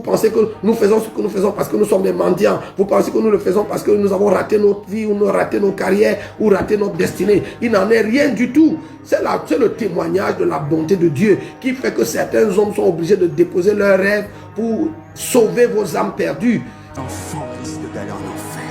pensez que nous faisons ce que nous faisons parce que nous sommes des mendiants. Vous pensez que nous le faisons parce que nous avons raté notre vie, ou nous avons raté nos carrières, ou raté notre destinée. Il n'en est rien du tout. C'est le témoignage de la bonté de Dieu qui fait que certains hommes sont obligés de déposer leurs rêves pour sauver vos âmes perdues. Ton enfant risque d'aller en enfer.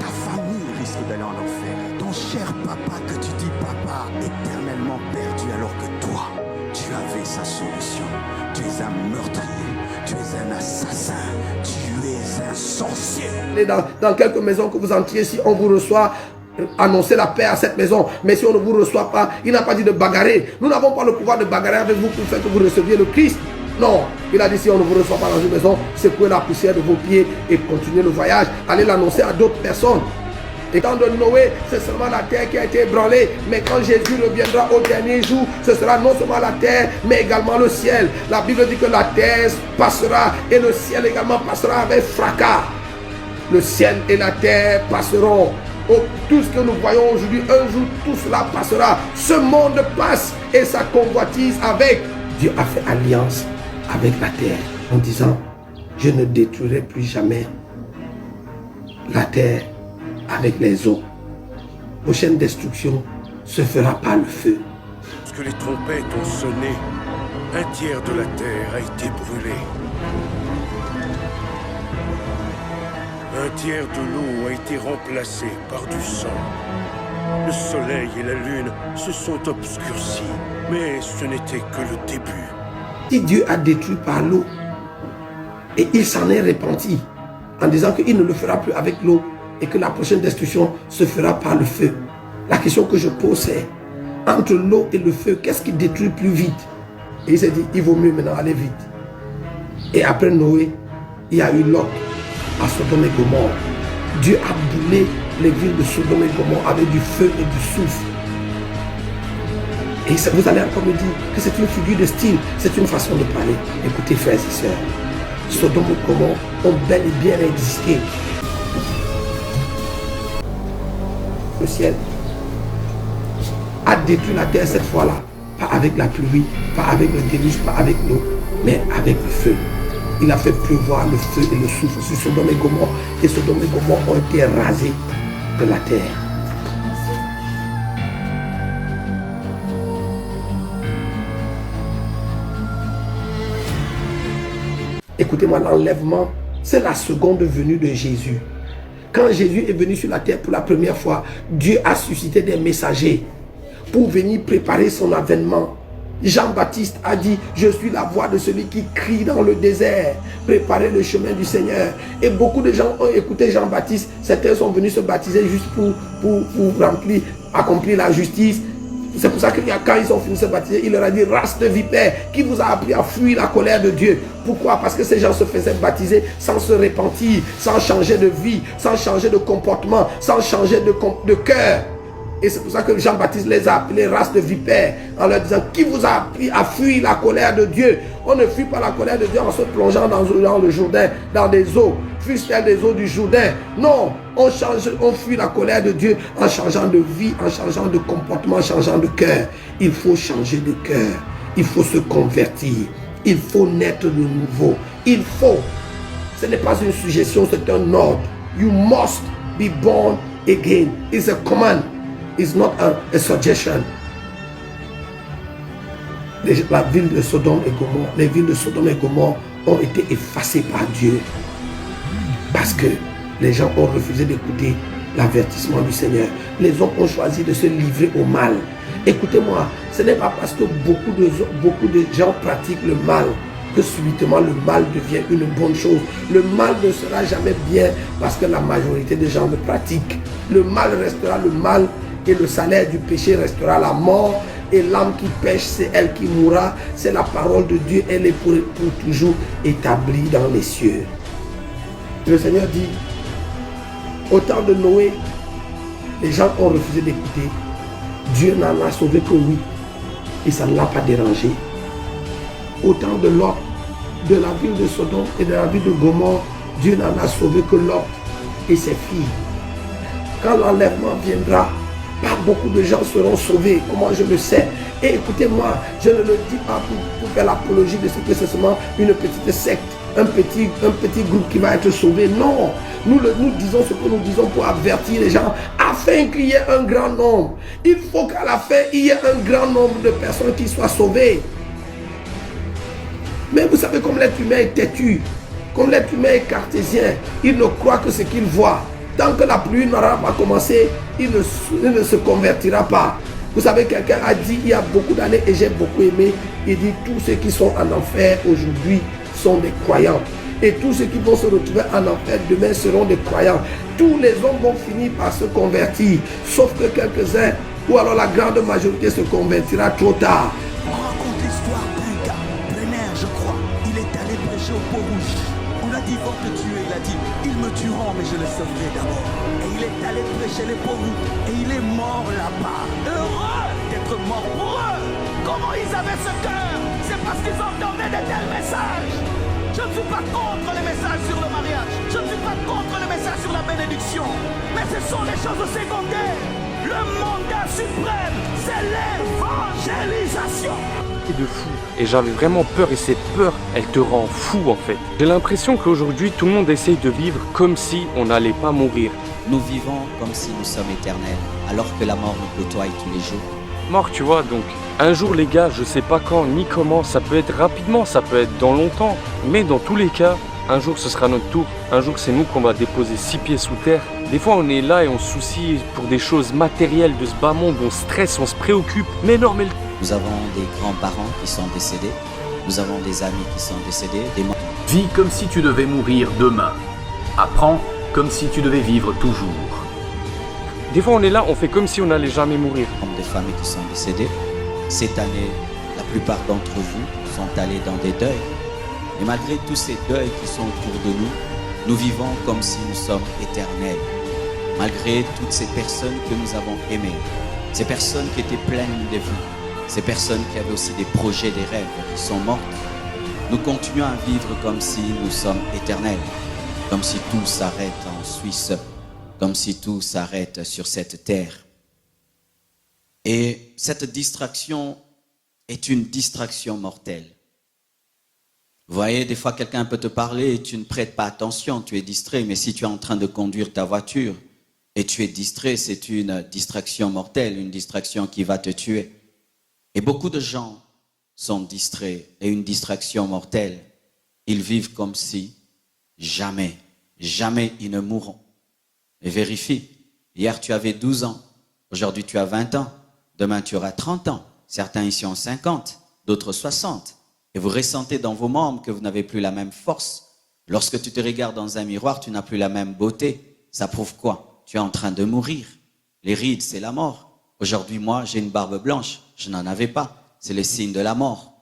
Ta famille risque d'aller en enfer. Ton cher papa que tu dis papa, éternellement perdu alors que toi, tu avais sa solution. Tu es un meurtrier, tu es un assassin, tu es un sorcier. Dans quelques maisons que vous entriez, si on vous reçoit, annoncer la paix à cette maison. Mais si on ne vous reçoit pas, il n'a pas dit de bagarrer. Nous n'avons pas le pouvoir de bagarrer avec vous pour faire que vous receviez le Christ. Non, il a dit si on ne vous reçoit pas dans une maison, secouez la poussière de vos pieds et continuez le voyage. Allez l'annoncer à d'autres personnes. Et quand de Noé, c'est seulement la terre qui a été ébranlée. Mais quand Jésus reviendra au dernier jour, ce sera non seulement la terre, mais également le ciel. La Bible dit que la terre passera et le ciel également passera avec fracas. Le ciel et la terre passeront. Oh, tout ce que nous voyons aujourd'hui, un jour, tout cela passera. Ce monde passe et sa convoitise avec. Dieu a fait alliance avec la terre en disant, je ne détruirai plus jamais la terre avec les eaux. Prochaine destruction se fera par le feu. Lorsque les trompettes ont sonné, un tiers de la terre a été brûlé. Un tiers de l'eau a été remplacé par du sang. Le soleil et la lune se sont obscurcis, mais ce n'était que le début. Si Dieu a détruit par l'eau, et il s'en est repenti, en disant qu'il ne le fera plus avec l'eau, et que la prochaine destruction se fera par le feu. La question que je pose c'est, entre l'eau et le feu, qu'est-ce qui détruit plus vite? Et il s'est dit, il vaut mieux maintenant aller vite. Et après Noé, il y a eu Lot à Sodome et Gomorrhe. Dieu a brûlé les villes de Sodome et Gomorrhe avec du feu et du soufre. Et vous allez encore me dire que c'est une figure de style, c'est une façon de parler. Écoutez frères et sœurs, Sodome et Gomorrhe ont bel et bien existé. Le ciel a détruit la terre cette fois-là, pas avec la pluie, pas avec le déluge, pas avec l'eau, mais avec le feu. Il a fait pleuvoir le feu et le soufre sur Sodome et Gomorrhe, et Sodome et Gomorrhe ont été rasés de la terre. Écoutez-moi, l'enlèvement, c'est la seconde venue de Jésus. Quand Jésus est venu sur la terre pour la première fois, Dieu a suscité des messagers pour venir préparer son avènement. Jean-Baptiste a dit, je suis la voix de celui qui crie dans le désert, préparez le chemin du Seigneur. Et beaucoup de gens ont écouté Jean-Baptiste, certains sont venus se baptiser juste pour accomplir la justice. C'est pour ça que quand ils ont fini de se baptiser, il leur a dit, race de vipères, qui vous a appris à fuir la colère de Dieu? Pourquoi? Parce que ces gens se faisaient baptiser sans se repentir, sans changer de vie, sans changer de comportement, sans changer de cœur. Et c'est pour ça que Jean-Baptiste les a appelés race de vipères, en leur disant, qui vous a appris à fuir la colère de Dieu? On ne fuit pas la colère de Dieu en se plongeant dans le Jourdain, dans des eaux, fussent-elles des eaux du Jourdain. Non, on fuit la colère de Dieu en changeant de vie, en changeant de comportement, en changeant de cœur. Il faut changer de cœur, il faut se convertir, il faut naître de nouveau. Il faut, ce n'est pas une suggestion, c'est un ordre. You must be born again. It's a command. It's not a suggestion. La ville de Sodome et Gomorrhe, les villes de Sodome et Gomorrhe ont été effacées par Dieu parce que les gens ont refusé d'écouter l'avertissement du Seigneur. Les hommes ont choisi de se livrer au mal. Écoutez-moi, ce n'est pas parce que beaucoup de gens pratiquent le mal que subitement le mal devient une bonne chose. Le mal ne sera jamais bien parce que la majorité des gens le pratiquent. Le mal restera le mal et le salaire du péché restera la mort. Et l'âme qui pêche, c'est elle qui mourra. C'est la parole de Dieu, elle est pour toujours établie dans les cieux. Le Seigneur dit, au temps de Noé, les gens ont refusé d'écouter. Dieu n'en a sauvé que oui. Et ça ne l'a pas dérangé. Au temps de Lot, de la ville de Sodome et de la ville de Gomorrhe, Dieu n'en a sauvé que Lot et ses filles. Quand l'enlèvement viendra, pas beaucoup de gens seront sauvés. Comment je le sais? Et écoutez-moi, je ne le dis pas pour faire l'apologie de ce que c'est seulement une petite secte. un petit groupe qui va être sauvé. Non, nous disons ce que nous disons pour avertir les gens, afin qu'il y ait un grand nombre. Il faut qu'à la fin, il y ait un grand nombre de personnes qui soient sauvées. Mais vous savez, comme l'être humain est têtu, comme l'être humain est cartésien, il ne croit que ce qu'il voit. Tant que la pluie n'aura pas commencé, il ne se convertira pas. Vous savez, quelqu'un a dit il y a beaucoup d'années, et j'ai beaucoup aimé, il dit tous ceux qui sont en enfer aujourd'hui sont des croyants. Et tous ceux qui vont se retrouver en enfer demain seront des croyants. Tous les hommes vont finir par se convertir, sauf que quelques-uns, ou alors la grande majorité se convertira trop tard. On raconte l'histoire d'un gars, plein air, je crois. Il est allé prêcher au pot rouge. On a dit vont te tuer, il a dit ils me tueront mais je le sauverai d'abord. Et il est allé prêcher les pauvres et il est mort là-bas. Heureux d'être mort pour eux. Comment ils avaient ce cœur? C'est parce qu'ils entendaient de tels messages. Je ne suis pas contre les messages sur le mariage. Je ne suis pas contre les messages sur la bénédiction. Mais ce sont les choses secondaires. Le mandat suprême, c'est l'évangélisation. De fou. Et j'avais vraiment peur, et cette peur, elle te rend fou en fait. J'ai l'impression qu'aujourd'hui, tout le monde essaye de vivre comme si on n'allait pas mourir. Nous vivons comme si nous sommes éternels, alors que la mort nous côtoie tous les jours. Mort, tu vois, donc un jour les gars, je sais pas quand ni comment, ça peut être rapidement, ça peut être dans longtemps, mais dans tous les cas, un jour ce sera notre tour. Un jour c'est nous qu'on va déposer 6 pieds sous terre. Des fois on est là et on se soucie pour des choses matérielles de ce bas monde, on stresse, on se préoccupe, mais non mais... Nous avons des grands-parents qui sont décédés, nous avons des amis qui sont décédés, des membres Vis comme si tu devais mourir demain. Apprends comme si tu devais vivre toujours. Des fois on est là, on fait comme si on n'allait jamais mourir. des familles qui sont décédées. Cette année, la plupart d'entre vous sont allés dans des deuils. Et malgré tous ces deuils qui sont autour de nous, nous vivons comme si nous sommes éternels. Malgré toutes ces personnes que nous avons aimées, ces personnes qui étaient pleines de vie, ces personnes qui avaient aussi des projets, des rêves qui sont mortes, nous continuons à vivre comme si nous sommes éternels, comme si tout s'arrête en Suisse, comme si tout s'arrête sur cette terre. Et cette distraction est une distraction mortelle. Vous voyez, des fois quelqu'un peut te parler et tu ne prêtes pas attention, tu es distrait, mais si tu es en train de conduire ta voiture et tu es distrait, c'est une distraction mortelle, une distraction qui va te tuer. Et beaucoup de gens sont distraits et une distraction mortelle. Ils vivent comme si jamais ils ne mourront. Et vérifie, hier tu avais 12 ans, aujourd'hui tu as 20 ans, demain tu auras 30 ans, certains ici ont 50, d'autres 60. Et vous ressentez dans vos membres que vous n'avez plus la même force. Lorsque tu te regardes dans un miroir, tu n'as plus la même beauté. Ça prouve quoi? Tu es en train de mourir. Les rides, c'est la mort. Aujourd'hui, moi, j'ai une barbe blanche. Je n'en avais pas. C'est le signe de la mort.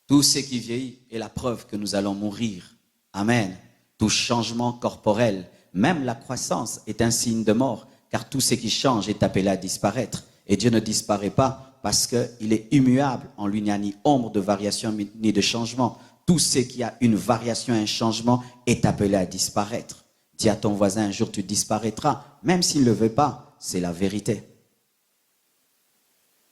Tout ce qui vieillit est la preuve que nous allons mourir. Amen. Tout changement corporel, même la croissance, est un signe de mort, car tout ce qui change est appelé à disparaître. Et Dieu ne disparaît pas parce qu'il est immuable. En lui, il n'y a ni ombre de variation ni de changement. Tout ce qui a une variation, un changement, est appelé à disparaître. Dis à ton voisin, un jour tu disparaîtras, même s'il ne le veut pas. C'est la vérité.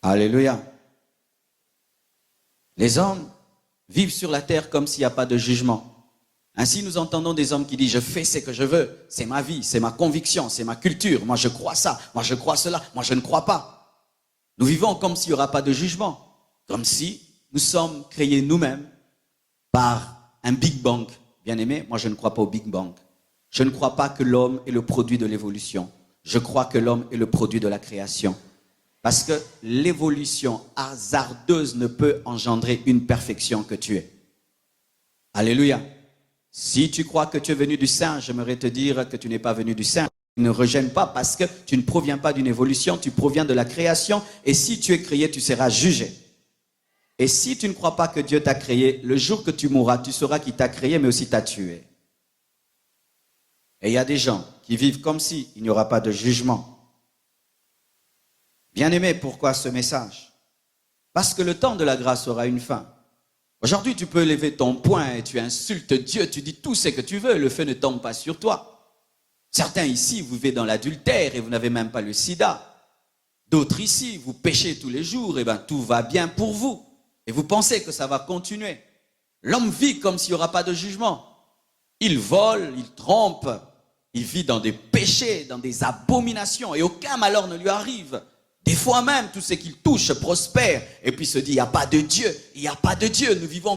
Alléluia. Les hommes vivent sur la terre comme s'il n'y a pas de jugement. Ainsi, nous entendons des hommes qui disent « Je fais ce que je veux, c'est ma vie, c'est ma conviction, c'est ma culture. Moi, je crois ça, moi, je crois cela, moi, je ne crois pas. » Nous vivons comme s'il n'y aura pas de jugement, comme si nous sommes créés nous-mêmes par un Big Bang. Bien aimé, moi, je ne crois pas au Big Bang. Je ne crois pas que l'homme est le produit de l'évolution. Je crois que l'homme est le produit de la création. Parce que l'évolution hasardeuse ne peut engendrer une perfection que tu es. Alléluia. Si tu crois que tu es venu du singe, j'aimerais te dire que tu n'es pas venu du singe. Ne regêne pas parce que tu ne proviens pas d'une évolution, tu proviens de la création. Et si tu es créé, tu seras jugé. Et si tu ne crois pas que Dieu t'a créé, le jour que tu mourras, tu sauras qu'il t'a créé, mais aussi t'a tué. Et il y a des gens qui vivent comme si il n'y aura pas de jugement. Bien-aimé, pourquoi ce message? Parce que le temps de la grâce aura une fin. Aujourd'hui, tu peux lever ton poing et tu insultes Dieu, tu dis tout ce que tu veux, le feu ne tombe pas sur toi. Certains ici, vous vivez dans l'adultère et vous n'avez même pas le sida. D'autres ici, vous péchez tous les jours, et bien tout va bien pour vous. Et vous pensez que ça va continuer. L'homme vit comme s'il n'y aura pas de jugement. Il vole, il trompe, il vit dans des péchés, dans des abominations et aucun malheur ne lui arrive. Des fois même, tout ce qu'il touche prospère et puis se dit, il n'y a pas de Dieu, il n'y a pas de Dieu, nous vivons